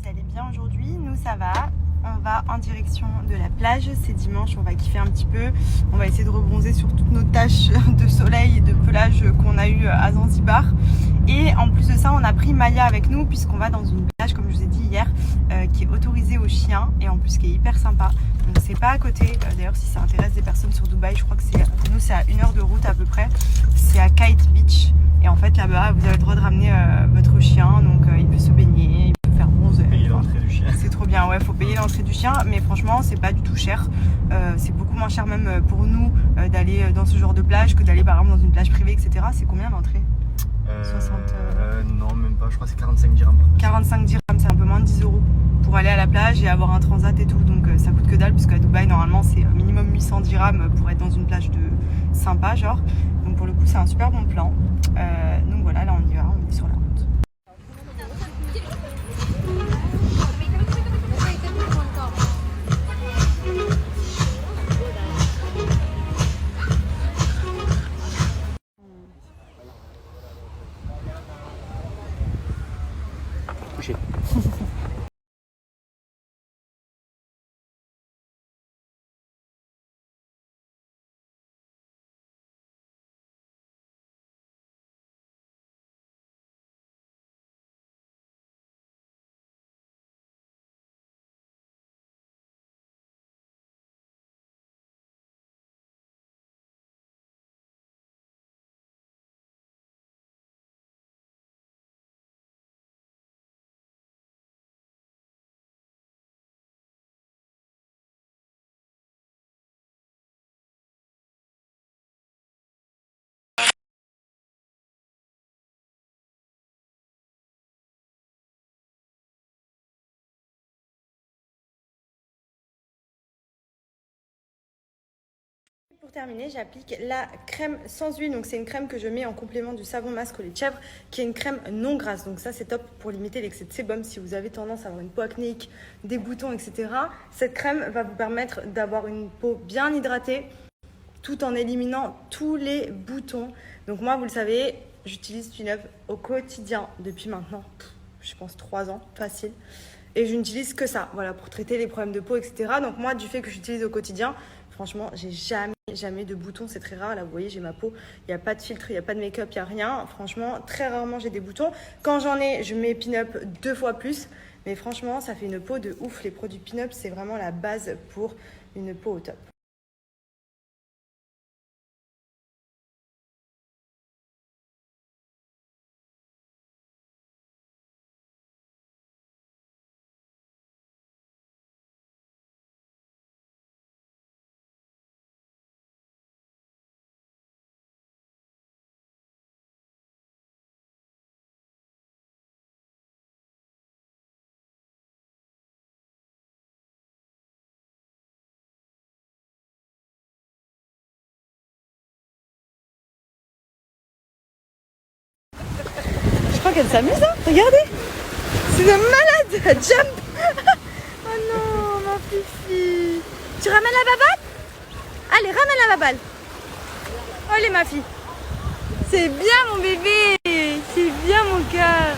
allez bien aujourd'hui. Nous ça va, on va en direction de la plage, c'est dimanche, on va kiffer un petit peu, on va essayer de rebronzer sur toutes nos taches de soleil et de pelage qu'on a eu à Zanzibar. Et en plus de ça, on a pris Maya avec nous puisqu'on va dans une plage, comme je vous ai dit hier, qui est autorisée aux chiens et en plus qui est hyper sympa. Donc c'est pas à côté, d'ailleurs si ça intéresse des personnes sur Dubaï, je crois que nous c'est à 1 heure de route à peu près, c'est à Kite Beach. Et en fait là-bas vous avez le droit de ramener votre chien, donc il peut se baigner, il peut faire bronzer. Payer l'entrée du chien. C'est trop bien, ouais, faut payer l'entrée du chien, mais franchement c'est pas du tout cher. C'est beaucoup moins cher même pour nous d'aller dans ce genre de plage que d'aller par exemple dans une plage privée, etc. C'est combien l'entrée 60 Non, même pas, je crois que c'est 45 dirhams. 45 dirhams, c'est un peu moins de 10 € pour aller à la plage et avoir un transat et tout, donc ça coûte que dalle, parce qu'à Dubaï normalement c'est minimum 800 dirhams pour être dans une plage sympa genre, donc pour le coup c'est un super bon plan. Donc voilà, là on y va, on est sur la route. Couché. Pour terminer, j'applique la crème sans huile, donc c'est une crème que je mets en complément du savon masque au lait de chèvre, qui est une crème non grasse, donc ça c'est top pour limiter l'excès de sébum si vous avez tendance à avoir une peau acnéique, des boutons, etc. Cette crème va vous permettre d'avoir une peau bien hydratée tout en éliminant tous les boutons. Donc moi, vous le savez, j'utilise Pineuve au quotidien depuis maintenant, je pense 3 ans, facile. Et je n'utilise que ça, voilà, pour traiter les problèmes de peau, etc. Donc moi, du fait que j'utilise au quotidien, franchement, j'ai jamais de boutons, c'est très rare. Là, vous voyez, j'ai ma peau, il n'y a pas de filtre, il n'y a pas de make-up, il n'y a rien. Franchement, très rarement, j'ai des boutons. Quand j'en ai, je mets Pin-Up 2 fois plus. Mais franchement, ça fait une peau de ouf. Les produits Pin-Up, c'est vraiment la base pour une peau au top. Je crois qu'elle s'amuse, hein. Regardez. C'est de malade. Elle jump. Oh non, ma fifi. Tu ramènes la baballe? Allez, ramène la baballe. Allez, ma fille. C'est bien, mon bébé. C'est bien, mon cœur.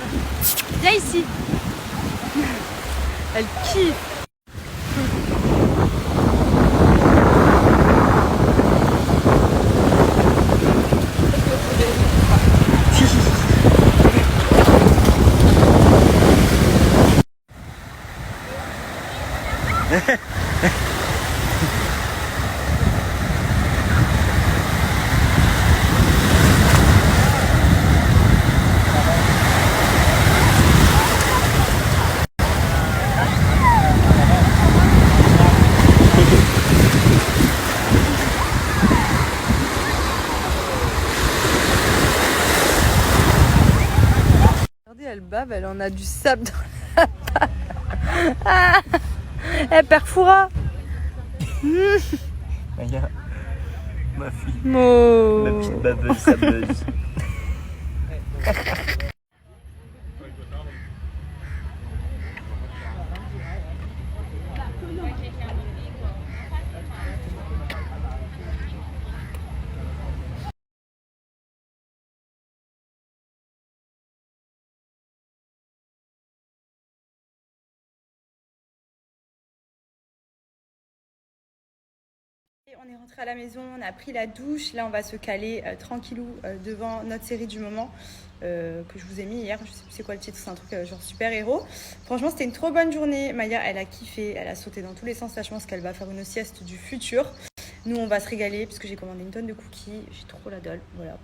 Viens ici. Elle kiffe. Regardez, elle bave, elle en a du sable dans la bave. Ah, elle perfora. Regarde, ma fille, Oh. ma petite baveuse sableuse. On est rentré à la maison, on a pris la douche. Là, on va se caler tranquillou devant notre série du moment que je vous ai mis hier. Je sais plus c'est quoi le titre, c'est un truc genre super-héros. Franchement, c'était une trop bonne journée. Maya, elle a kiffé, elle a sauté dans tous les sens. Là, je pense qu'elle va faire une sieste du futur. Nous, on va se régaler parce que j'ai commandé une tonne de cookies. J'ai trop la dalle, voilà.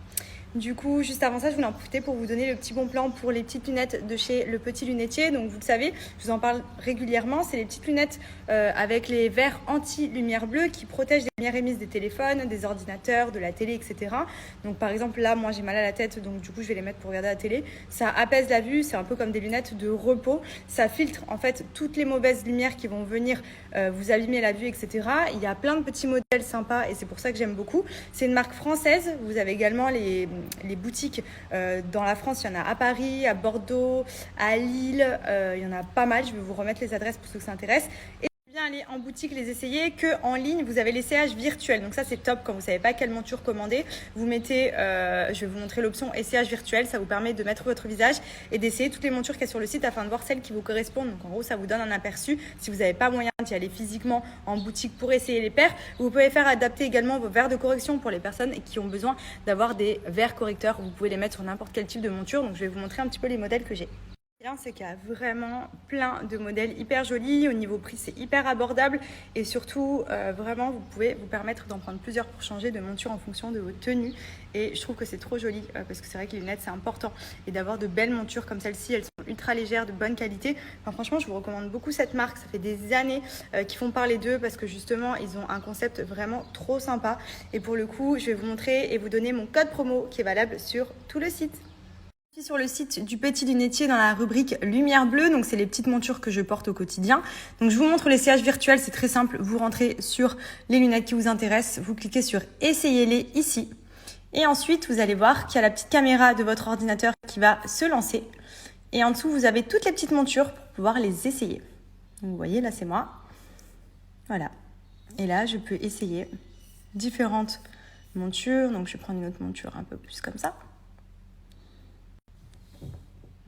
Du coup, juste avant ça, je voulais en profiter pour vous donner le petit bon plan pour les petites lunettes de chez Le Petit Lunetier. Donc, vous le savez, je vous en parle régulièrement. C'est les petites lunettes avec les verres anti-lumière bleue qui protègent des lumières émises des téléphones, des ordinateurs, de la télé, etc. Donc, par exemple, là, moi, j'ai mal à la tête, donc du coup, je vais les mettre pour regarder la télé. Ça apaise la vue, c'est un peu comme des lunettes de repos. Ça filtre, en fait, toutes les mauvaises lumières qui vont venir vous abîmer la vue, etc. Il y a plein de petits modèles sympas et c'est pour ça que j'aime beaucoup. C'est une marque française. Vous avez également les boutiques dans la France. Il y en a à Paris, à Bordeaux, à Lille. Il y en a pas mal. Je vais vous remettre les adresses pour ceux que ça intéresse. Et bien aller en boutique les essayer que en ligne. Vous avez l'essayage virtuel. Donc ça, c'est top quand vous savez pas quelle monture commander. Vous mettez, je vais vous montrer l'option essayage virtuel. Ça vous permet de mettre votre visage et d'essayer toutes les montures qu'il y a sur le site afin de voir celles qui vous correspondent. Donc en gros, ça vous donne un aperçu. Si vous n'avez pas moyen d'y aller physiquement en boutique pour essayer les paires, vous pouvez faire adapter également vos verres de correction pour les personnes qui ont besoin d'avoir des verres correcteurs. Vous pouvez les mettre sur n'importe quel type de monture. Donc je vais vous montrer un petit peu les modèles que j'ai. Bien, c'est qu'il y a vraiment plein de modèles hyper jolis. Au niveau prix, c'est hyper abordable et surtout, vraiment, vous pouvez vous permettre d'en prendre plusieurs pour changer de monture en fonction de votre tenue. Et je trouve que c'est trop joli parce que c'est vrai que les lunettes, c'est important. Et d'avoir de belles montures comme celle-ci, elles sont ultra légères, de bonne qualité. Enfin, franchement, je vous recommande beaucoup cette marque. Ça fait des années qu'ils font parler d'eux parce que justement, ils ont un concept vraiment trop sympa. Et pour le coup, je vais vous montrer et vous donner mon code promo qui est valable sur tout le site. Sur le site du Petit Lunetier dans la rubrique Lumière Bleue, donc c'est les petites montures que je porte au quotidien. Donc je vous montre l'essayage virtuel, c'est très simple. Vous rentrez sur les lunettes qui vous intéressent, vous cliquez sur Essayez-les ici. Et ensuite, vous allez voir qu'il y a la petite caméra de votre ordinateur qui va se lancer. Et en dessous, vous avez toutes les petites montures pour pouvoir les essayer. Donc vous voyez, là c'est moi. Voilà. Et là, je peux essayer différentes montures. Donc je vais prendre une autre monture un peu plus comme ça.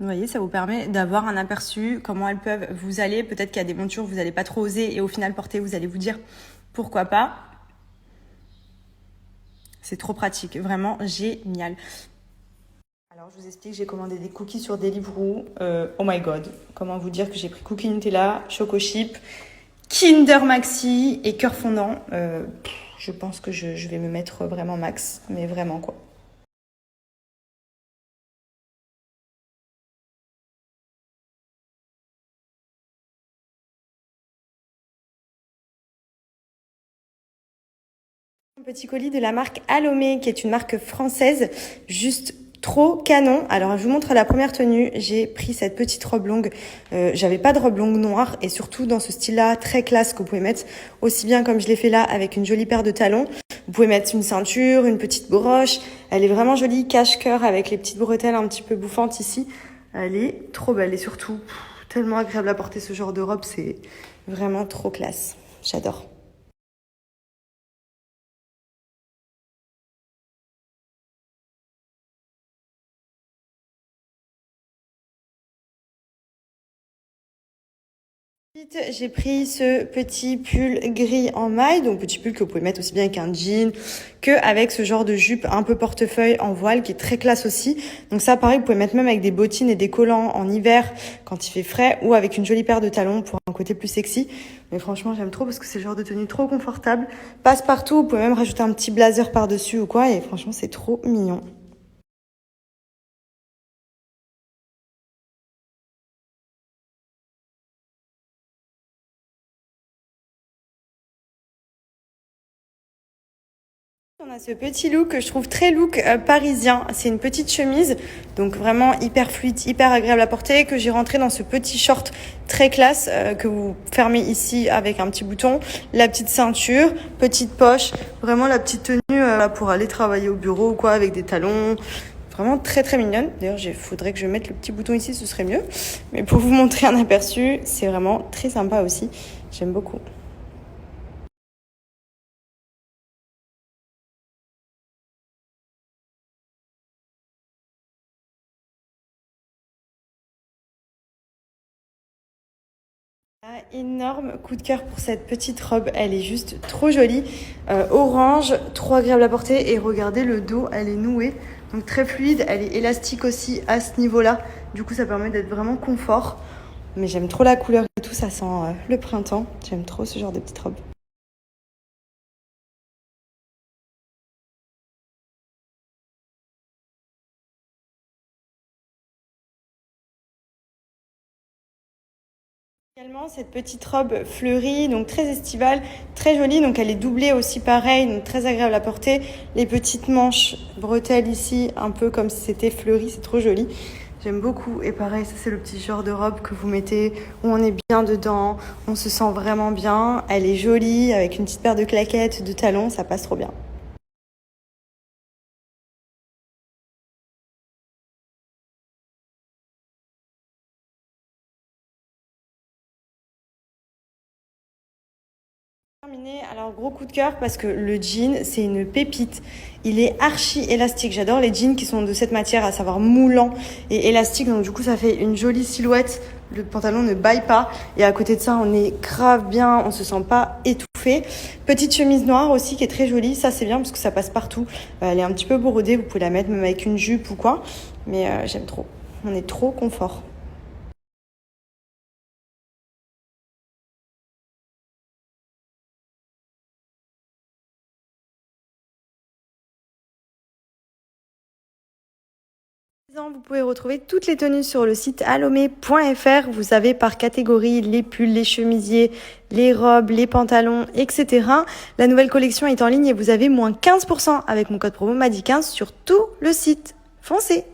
Vous voyez, ça vous permet d'avoir un aperçu, comment elles peuvent vous aller. Peut-être qu'il y a des montures que vous n'allez pas trop oser et au final porter, vous allez vous dire pourquoi pas. C'est trop pratique, vraiment génial. Alors, je vous explique, j'ai commandé des cookies sur Deliveroo. Oh my god, comment vous dire que j'ai pris cookie Nutella, Choco Chip, Kinder Maxi et cœur fondant. Je pense que je vais me mettre vraiment max, mais vraiment quoi. Un petit colis de la marque Alomé, qui est une marque française, juste trop canon. Alors je vous montre la première tenue. J'ai pris cette petite robe longue. J'avais pas de robe longue noire et surtout dans ce style-là très classe que vous pouvez mettre aussi bien comme je l'ai fait là avec une jolie paire de talons. Vous pouvez mettre une ceinture, une petite broche. Elle est vraiment jolie, cache-cœur avec les petites bretelles un petit peu bouffantes ici. Elle est trop belle et surtout tellement agréable à porter ce genre de robe. C'est vraiment trop classe. J'adore. Ensuite, j'ai pris ce petit pull gris en maille, donc petit pull que vous pouvez mettre aussi bien avec un jean que avec ce genre de jupe un peu portefeuille en voile qui est très classe aussi. Donc ça, pareil, vous pouvez mettre même avec des bottines et des collants en hiver quand il fait frais ou avec une jolie paire de talons pour un côté plus sexy. Mais franchement, j'aime trop parce que c'est le genre de tenue trop confortable. Passe partout, vous pouvez même rajouter un petit blazer par-dessus ou quoi et franchement, c'est trop mignon. On a ce petit look que je trouve très look parisien. C'est une petite chemise, donc vraiment hyper fluide, hyper agréable à porter, que j'ai rentré dans ce petit short très classe que vous fermez ici avec un petit bouton, la petite ceinture, petite poche, vraiment la petite tenue pour aller travailler au bureau ou quoi avec des talons. Vraiment très très mignonne. D'ailleurs, il faudrait que je mette le petit bouton ici, ce serait mieux. Mais pour vous montrer un aperçu, c'est vraiment très sympa aussi. J'aime beaucoup. Énorme coup de cœur pour cette petite robe, elle est juste trop jolie, orange, trop agréable à porter et regardez le dos, elle est nouée, donc très fluide, elle est élastique aussi à ce niveau-là, du coup ça permet d'être vraiment confort, mais j'aime trop la couleur et tout, ça sent le printemps, j'aime trop ce genre de petite robe. Également cette petite robe fleurie, donc très estivale, très jolie, donc elle est doublée aussi pareil, donc très agréable à porter. Les petites manches bretelles ici, un peu comme si c'était fleuri, c'est trop joli. J'aime beaucoup et pareil, ça c'est le petit genre de robe que vous mettez où on est bien dedans, on se sent vraiment bien. Elle est jolie avec une petite paire de claquettes, de talons, ça passe trop bien. Terminé. Alors gros coup de cœur parce que le jean c'est une pépite, il est archi élastique, j'adore les jeans qui sont de cette matière, à savoir moulant et élastique, donc du coup ça fait une jolie silhouette, le pantalon ne baille pas et à côté de ça on est grave bien, on se sent pas étouffé. Petite chemise noire aussi qui est très jolie, ça c'est bien parce que ça passe partout, elle est un petit peu brodée, vous pouvez la mettre même avec une jupe ou quoi, mais j'aime trop, on est trop confort. Vous pouvez retrouver toutes les tenues sur le site alomé.fr. Vous avez par catégorie les pulls, les chemisiers, les robes, les pantalons, etc. La nouvelle collection est en ligne et vous avez moins 15% avec mon code promo MADI15 sur tout le site. Foncez!